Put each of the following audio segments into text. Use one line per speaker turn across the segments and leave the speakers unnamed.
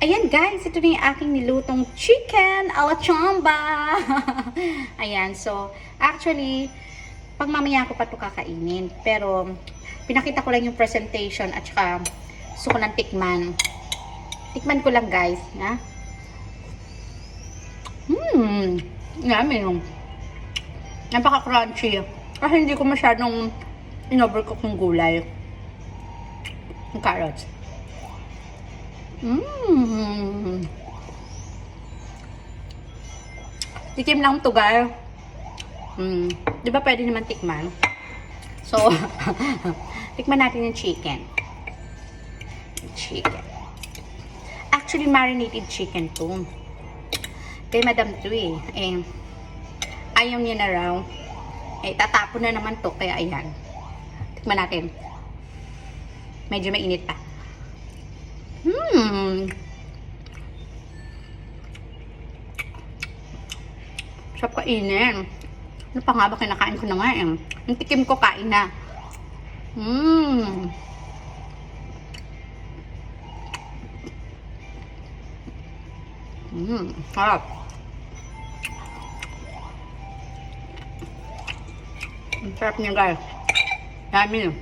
Ayan guys, ito na yung aking nilutong chicken a la chamba. Ayan, so actually, pag mamaya ko pa ito kakainin. Pero pinakita ko lang yung presentation at saka gusto ko ng tikman. Tikman ko lang guys. Ha? Yummy. Napaka-crunchy. Kasi hindi ko masyadong in-overcook yung gulay. Yung carrots. Tikim lang to guys. Di ba pwede naman tikman? So, tikman natin yung chicken. Actually, marinated chicken to. Kay Madam to eh. Ayaw niya na raw. Tatapon na naman to. Kaya ayan. Tikman natin. Medyo mainit pa. Sarap kainin. Ano pa nga ba kinakain ko na nga eh. Yung tikim ko kain na. Sarap. Ang sarap niya guys. Yummy.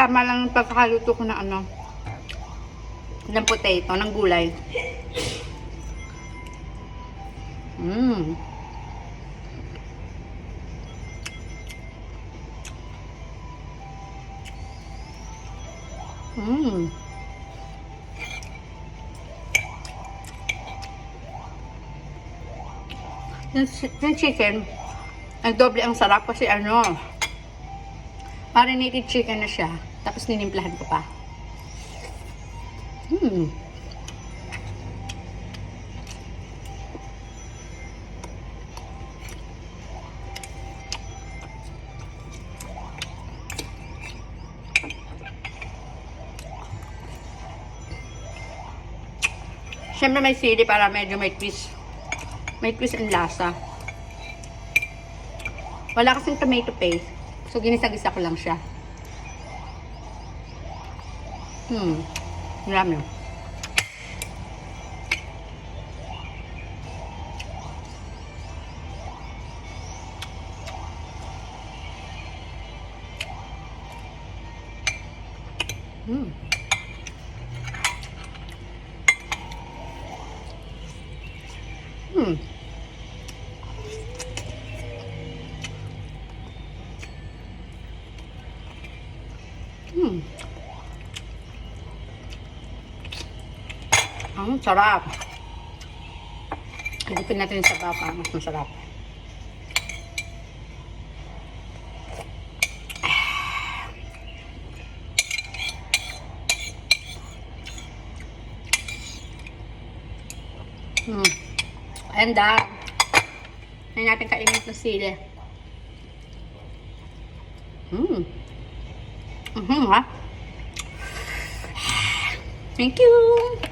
Tama lang yung pagkakaluto ko ng ng potato, ng gulay. Yung chicken, nagdoble ang sarap kasi marinated chicken na siya. Tapos ninimplahan ko pa. Siyempre may sili para medyo may twist. May twist ang lasa. Wala kasing tomato paste. So ginisa-gisa ko lang siya. Marami. Ang sarap. Higupin natin sa baba, mas masarap. And ngayon natin kainin ng sili. Ha? Thank you!